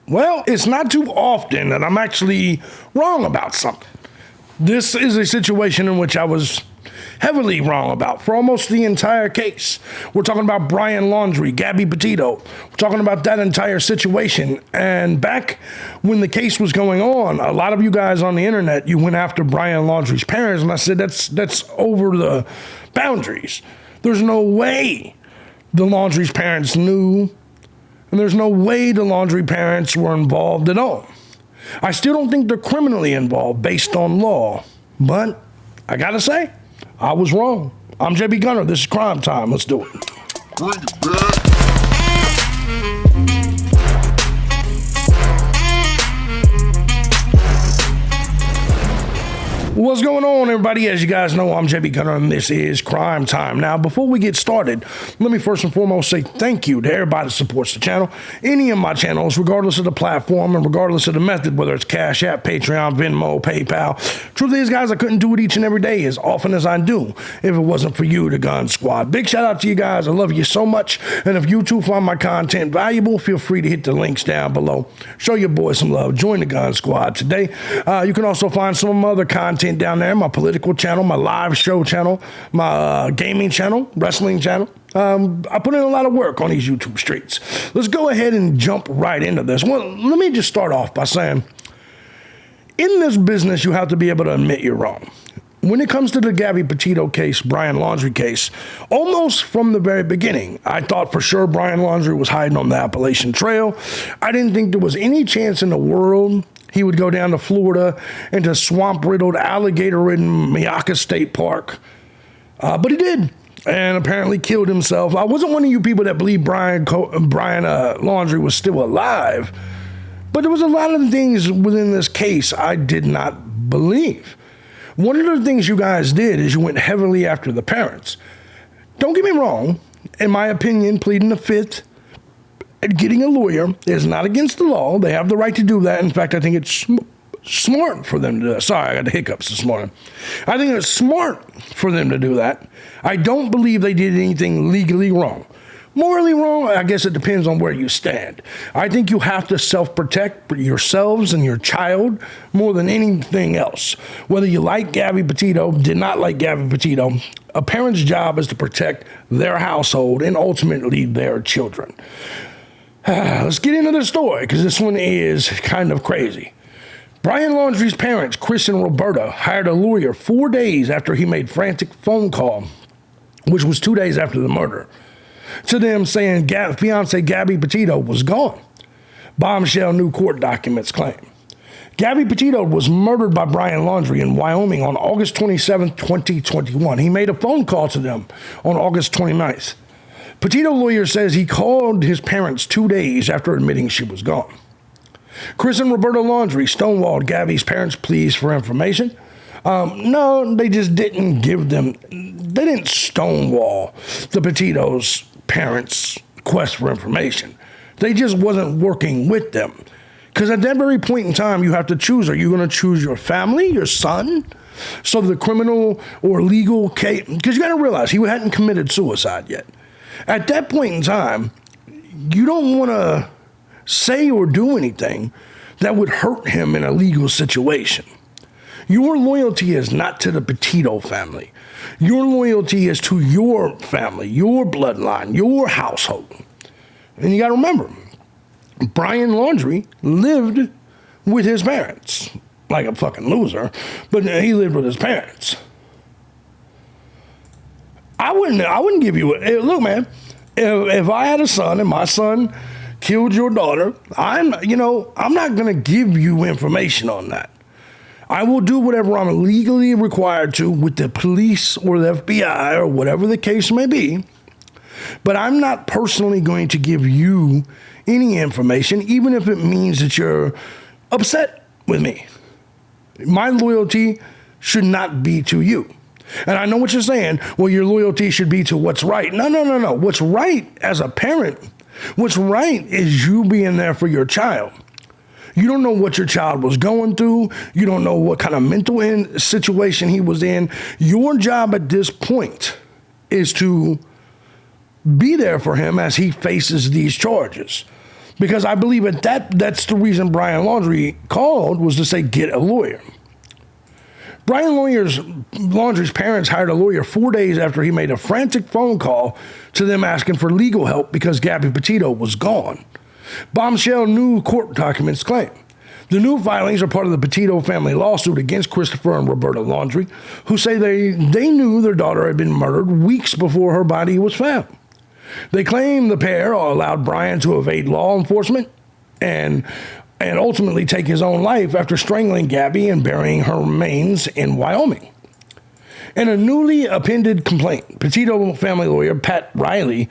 Well, it's not too often that I'm actually wrong about something. This is a situation in which I was heavily wrong about for almost the entire case. We're talking about Brian Laundrie, Gabby Petito. We're talking about that entire situation. And back when the case was going on, a lot of you guys on the internet, you went after Brian Laundrie's parents, and I said that's over the boundaries. There's no way the Laundrie's parents knew, and there's no way the Laundrie parents were involved at all. I still don't think they're criminally involved based on law, but I gotta say, I was wrong. I'm Gabby Gunner. This is Crime Time. Let's do it. What's going on, everybody? As you guys know, I'm Gabby Gunner, and this is Crime Time. Now, before we get started, let me first and foremost say thank you to everybody that supports the channel. Any of my channels, regardless of the platform and regardless of the method, whether it's Cash App, Patreon, Venmo, PayPal. Truth is, guys, I couldn't do it each and every day as often as I do if it wasn't for you, the Gun Squad. Big shout out to you guys. I love you so much. And if you too find my content valuable, feel free to hit the links down below. Show your boys some love. Join the Gun Squad today. You can also find some of my other content down there, my political channel, my live show channel, my gaming channel, wrestling channel. I put in a lot of work on these YouTube streets. Let's go ahead and jump right into this. Well, let me just start off by saying, in this business, you have to be able to admit you're wrong. When it comes to the Gabby Petito case, Brian Laundrie case, almost from the very beginning, I thought for sure Brian Laundrie was hiding on the Appalachian Trail. I didn't think there was any chance in the world he would go down to Florida into swamp-riddled, alligator-ridden Miaka State Park. But he did, and apparently killed himself. I wasn't one of you people that believed Brian Laundrie was still alive, but there was a lot of things within this case I did not believe. One of the things you guys did is you went heavily after the parents. Don't get me wrong. In my opinion, pleading the fifth, getting a lawyer is not against the law. They have the right to do that. In fact, I think it's smart for them to do that. Sorry, I got the hiccups this morning. I think it's smart for them to do that. I don't believe they did anything legally wrong. Morally wrong, I guess it depends on where you stand. I think you have to self-protect yourselves and your child more than anything else. Whether you like Gabby Petito, did not like Gabby Petito, a parent's job is to protect their household and ultimately their children. Let's get into the story, because this one is kind of crazy. Brian Laundrie's parents, Chris and Roberta, hired a lawyer 4 days after he made frantic phone call, which was 2 days after the murder, to them saying fiancé Gabby Petito was gone. Bombshell new court documents claim. Gabby Petito was murdered by Brian Laundrie in Wyoming on August 27, 2021. He made a phone call to them on August 29th. Petito lawyer says he called his parents 2 days after admitting she was gone. Chris and Roberta Laundrie stonewalled Gabby's parents' pleas for information. No, they just didn't give them, they didn't stonewall the Petito's parents' quest for information. They just wasn't working with them. Because at that very point in time, you have to choose. Are you going to choose your family, your son? So the criminal or legal case, because you got to realize he hadn't committed suicide yet. At that point in time, you don't want to say or do anything that would hurt him in a legal situation. Your loyalty is not to the Petito family. Your loyalty is to your family, your bloodline, your household. And you got to remember, Brian Laundrie lived with his parents. Like a fucking loser, but he lived with his parents. I wouldn't give you look, man. If I had a son and my son killed your daughter, I'm not gonna give you information on that. I will do whatever I'm legally required to with the police or the FBI or whatever the case may be. But I'm not personally going to give you any information, even if it means that you're upset with me. My loyalty should not be to you. And I know what you're saying. Well, your loyalty should be to what's right. No. What's right as a parent, what's right is you being there for your child. You don't know what your child was going through. You don't know what kind of mental situation he was in. Your job at this point is to be there for him as he faces these charges. Because I believe that's the reason Brian Laundrie called, was to say, get a lawyer. Brian Laundrie's parents hired a lawyer 4 days after he made a frantic phone call to them asking for legal help because Gabby Petito was gone. Bombshell new court documents claim. The new filings are part of the Petito family lawsuit against Christopher and Roberta Laundrie, who say they knew their daughter had been murdered weeks before her body was found. They claim the pair allowed Brian to evade law enforcement and ultimately take his own life after strangling Gabby and burying her remains in Wyoming. In a newly appended complaint, Petito family lawyer Pat Riley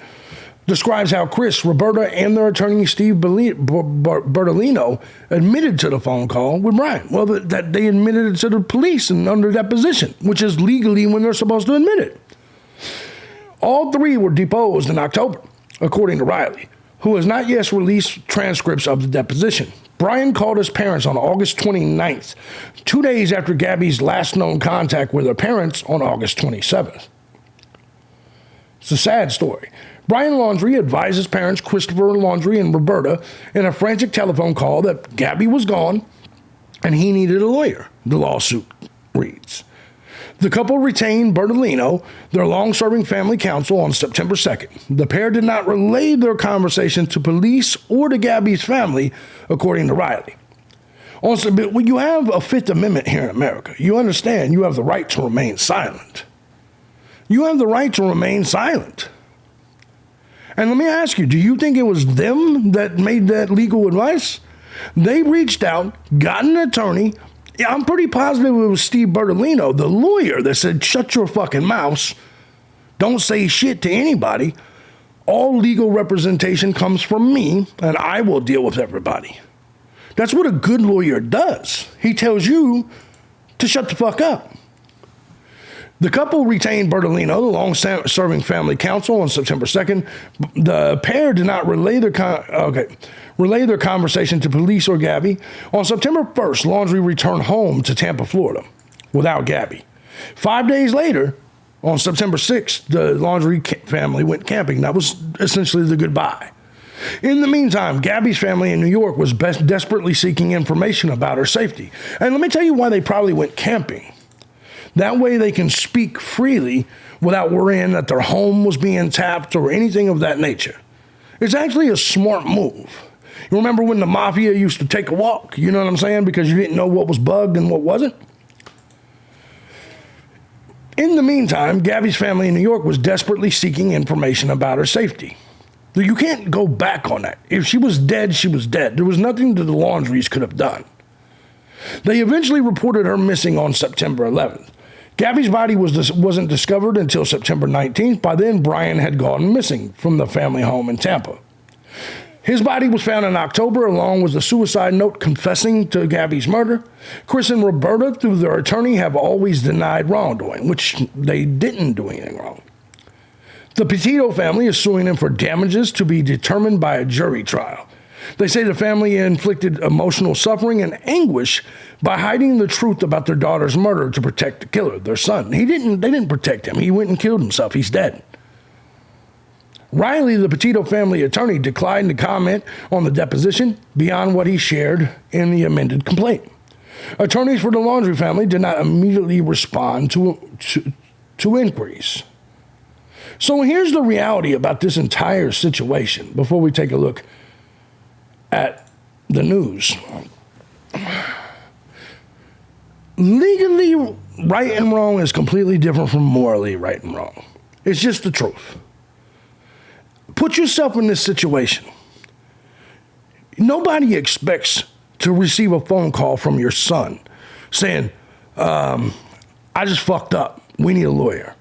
describes how Chris, Roberta, and their attorney Steve Bertolino admitted to the phone call with Brian. Well, that they admitted it to the police and under deposition, which is legally when they're supposed to admit it. All three were deposed in October, according to Riley, who has not yet released transcripts of the deposition. Brian called his parents on August 29th, 2 days after Gabby's last known contact with her parents on August 27th. It's a sad story. Brian Laundrie advised his parents, Christopher Laundrie and Roberta, in a frantic telephone call that Gabby was gone and he needed a lawyer, the lawsuit reads. The couple retained Bertolino, their long-serving family counsel, on September 2nd. The pair did not relay their conversation to police or to Gabby's family, according to Riley. Also, when you have a Fifth Amendment here in America, you understand you have the right to remain silent. You have the right to remain silent. And let me ask you, do you think it was them that made that legal advice? They reached out, got an attorney. I'm pretty positive it was Steve Bertolino, the lawyer, that said, shut your fucking mouth. Don't say shit to anybody. All legal representation comes from me, and I will deal with everybody. That's what a good lawyer does. He tells you to shut the fuck up. The couple retained Bertolino, the long-serving family counsel, on September 2nd. The pair did not relay their conversation to police or Gabby. On September 1st, Laundrie returned home to Tampa, Florida, without Gabby. 5 days later, on September 6th, the Laundrie family went camping. That was essentially the goodbye. In the meantime, Gabby's family in New York was desperately seeking information about her safety. And let me tell you why they probably went camping. That way they can speak freely without worrying that their home was being tapped or anything of that nature. It's actually a smart move. You remember when the mafia used to take a walk? You know what I'm saying? Because you didn't know what was bugged and what wasn't. In the meantime, Gabby's family in New York was desperately seeking information about her safety. You can't go back on that. If she was dead, she was dead. There was nothing that the Laundries could have done. They eventually reported her missing on September 11th. Gabby's body wasn't discovered until September 19th. By then, Brian had gone missing from the family home in Tampa. His body was found in October, along with a suicide note confessing to Gabby's murder. Chris and Roberta, through their attorney, have always denied wrongdoing, which they didn't do anything wrong. The Petito family is suing them for damages to be determined by a jury trial. They say the family inflicted emotional suffering and anguish by hiding the truth about their daughter's murder to protect the killer, their son. They didn't protect him. He went and killed himself. He's dead. Riley, the Petito family attorney, declined to comment on the deposition beyond what he shared in the amended complaint. Attorneys for the Laundrie family did not immediately respond to inquiries. So here's the reality about this entire situation before we take a look at the news. Legally right and wrong is completely different from morally right and wrong. It's just the truth. Put yourself in this situation. Nobody expects to receive a phone call from your son saying, I just fucked up. We need a lawyer.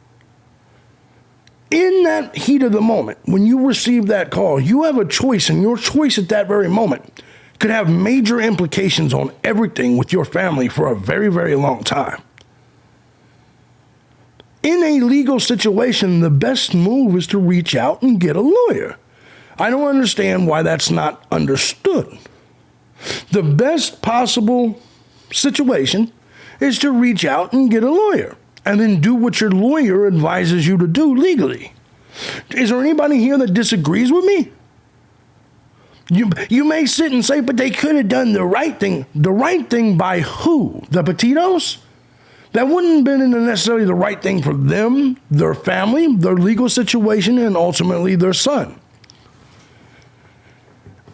In that heat of the moment, when you receive that call, you have a choice, and your choice at that very moment could have major implications on everything with your family for a very, very long time. In a legal situation, the best move is to reach out and get a lawyer. I don't understand why that's not understood. The best possible situation is to reach out and get a lawyer, and then do what your lawyer advises you to do legally. Is there anybody here that disagrees with me? You may sit and say, but they could have done the right thing. The right thing by who? The Petitos? That wouldn't have been necessarily the right thing for them, their family, their legal situation, and ultimately their son.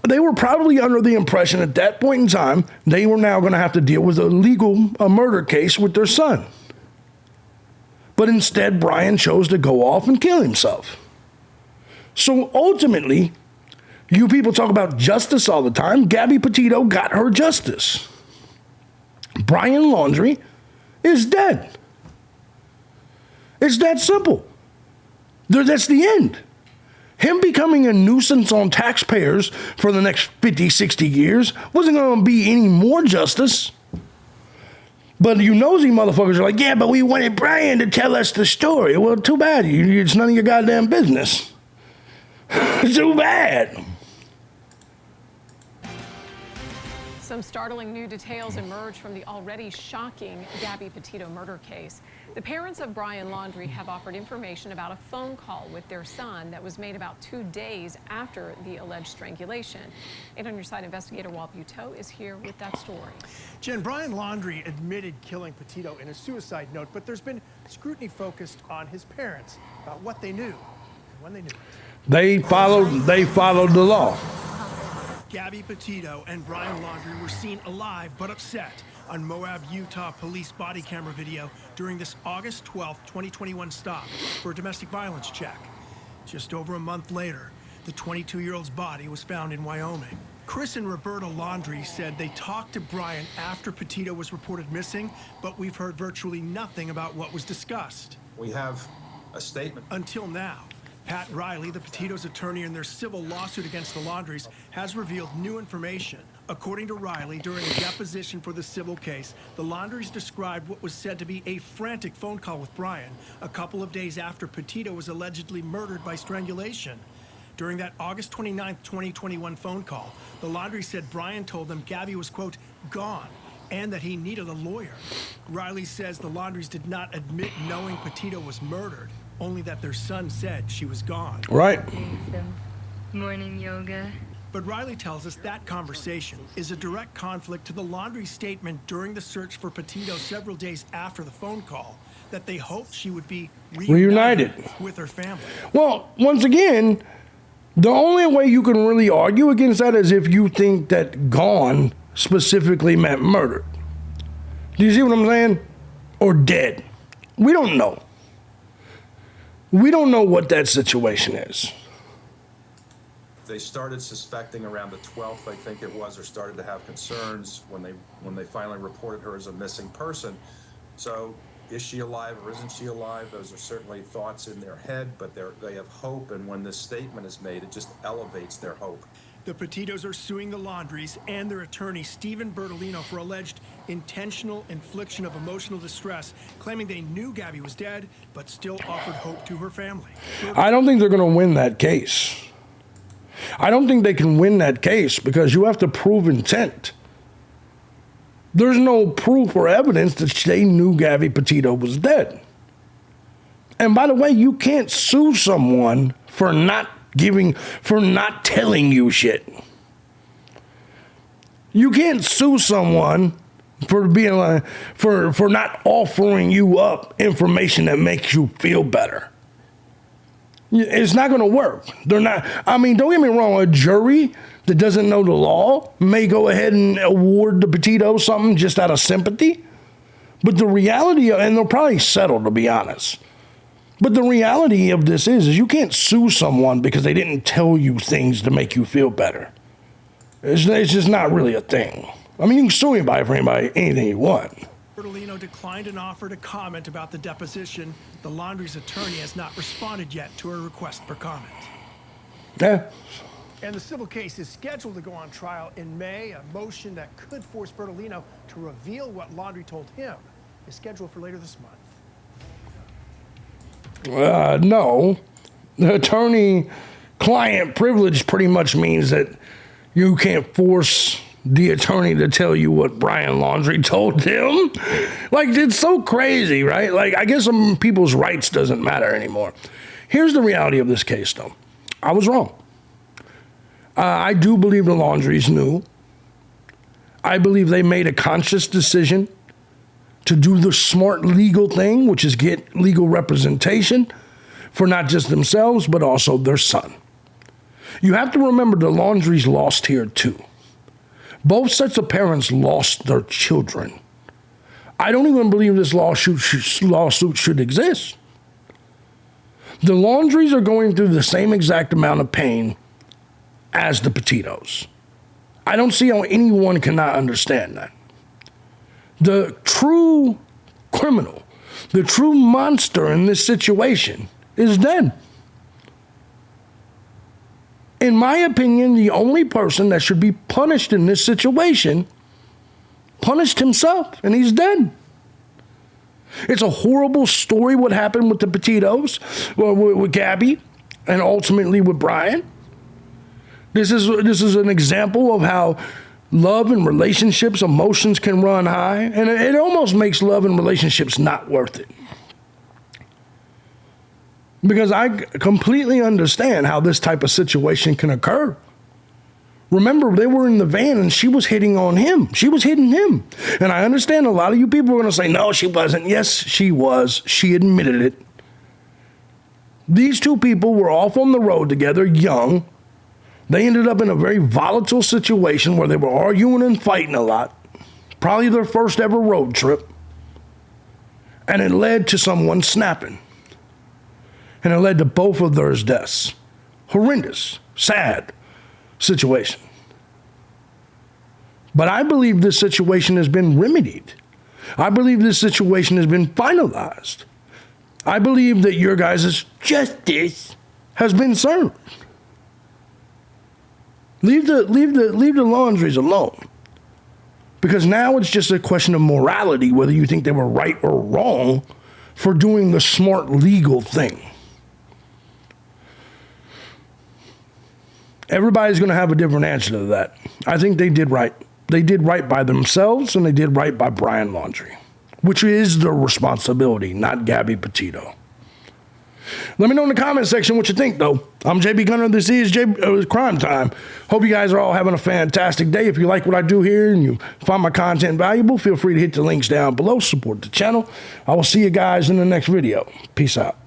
They were probably under the impression at that point in time they were now going to have to deal with a murder case with their son. But instead, Brian chose to go off and kill himself. So ultimately, you people talk about justice all the time. Gabby Petito got her justice. Brian Laundrie is dead. It's that simple. That's the end. Him becoming a nuisance on taxpayers for the next 50, 60 years wasn't going to be any more justice. But you nosy motherfuckers are like, yeah, but we wanted Brian to tell us the story. Well, too bad. It's none of your goddamn business. Too bad. Some startling new details emerge from the already shocking Gabby Petito murder case. The parents of Brian Laundrie have offered information about a phone call with their son that was made about 2 days after the alleged strangulation. 8 on Your Side investigator Walt Buteau is here with that story. Jen, Brian Laundrie admitted killing Petito in a suicide note, but there's been scrutiny focused on his parents about what they knew and when they knew it. They followed the law. Gabby Petito and Brian Laundrie were seen alive but upset on Moab, Utah police body camera video during this August 12, 2021 stop for a domestic violence check. Just over a month later, the 22-year-old's body was found in Wyoming. Chris and Roberta Laundrie said they talked to Brian after Petito was reported missing, but we've heard virtually nothing about what was discussed. We have a statement. Until now. Pat Riley, the Petito's attorney in their civil lawsuit against the Laundries, has revealed new information. According to Riley, during a deposition for the civil case, the Laundries described what was said to be a frantic phone call with Brian a couple of days after Petito was allegedly murdered by strangulation. During that August 29, 2021 phone call, the Laundries said Brian told them Gabby was, quote, gone, and that he needed a lawyer. Riley says the Laundries did not admit knowing Petito was murdered, only that their son said she was gone. Right. Morning yoga. But Riley tells us that conversation is a direct conflict to the Laundrie statement during the search for Petito several days after the phone call, that they hoped she would be reunited with her family. Well, once again, the only way you can really argue against that is if you think that gone specifically meant murdered. Do you see what I'm saying? Or dead. We don't know. We don't know what that situation is. They started suspecting around the 12th, I think it was, or started to have concerns when they finally reported her as a missing person. So is she alive or isn't she alive? Those are certainly thoughts in their head, but they have hope, and when this statement is made, it just elevates their hope. The Petitos are suing the Laundries and their attorney, Stephen Bertolino, for alleged intentional infliction of emotional distress, claiming they knew Gabby was dead, but still offered hope to her family. I don't think they're going to win that case. I don't think they can win that case because you have to prove intent. There's no proof or evidence that they knew Gabby Petito was dead. And by the way, you can't sue someone for not telling you shit. You can't sue someone for being like, for not offering you up information that makes you feel better. It's not going to work. They're not. I mean, don't get me wrong. A jury that doesn't know the law may go ahead and award the Petito something just out of sympathy. But the reality, and they'll probably settle, to be honest. But the reality of this is you can't sue someone because they didn't tell you things to make you feel better. It's just not really a thing. I mean, you can sue anybody for anything you want. Bertolino declined an offer to comment about the deposition. The Laundrie's attorney has not responded yet to her request for comment. Yeah. And the civil case is scheduled to go on trial in May. A motion that could force Bertolino to reveal what Laundrie told him is scheduled for later this month. No. The attorney-client privilege pretty much means that you can't force the attorney to tell you what Brian Laundrie told him. Like, it's so crazy, right? Like, I guess some people's rights doesn't matter anymore. Here's the reality of this case, though. I was wrong. I do believe the Laundries knew. I believe they made a conscious decision to do the smart legal thing, which is get legal representation for not just themselves, but also their son. You have to remember the Laundries lost here too. Both sets of parents lost their children. I don't even believe this lawsuit should exist. The Laundries are going through the same exact amount of pain as the Petitos. I don't see how anyone cannot understand that. The true criminal, the true monster in this situation is dead. In my opinion, the only person that should be punished in this situation punished himself, and he's dead. It's a horrible story what happened with the Petitos, with Gabby, and ultimately with Brian. This is an example of how love and relationships, emotions can run high, and it almost makes love and relationships not worth it. Because I completely understand how this type of situation can occur. Remember, they were in the van and she was hitting on him. She was hitting him. And I understand a lot of you people are going to say, no, she wasn't. Yes, she was. She admitted it. These two people were off on the road together, young. They ended up in a very volatile situation where they were arguing and fighting a lot. Probably their first ever road trip. And it led to someone snapping. And it led to both of their deaths. Horrendous, sad situation. But I believe this situation has been remedied. I believe this situation has been finalized. I believe that your guys' justice has been served. Leave the Laundries alone. Because now it's just a question of morality, whether you think they were right or wrong for doing the smart legal thing. Everybody's going to have a different answer to that. I think they did right. They did right by themselves, and they did right by Brian Laundrie, which is their responsibility, not Gabby Petito. Let me know in the comment section what you think, though. I'm JB Gunner. This is Crime Time. Hope you guys are all having a fantastic day. If you like what I do here and you find my content valuable, feel free to hit the links down below. Support the channel. I will see you guys in the next video. Peace out.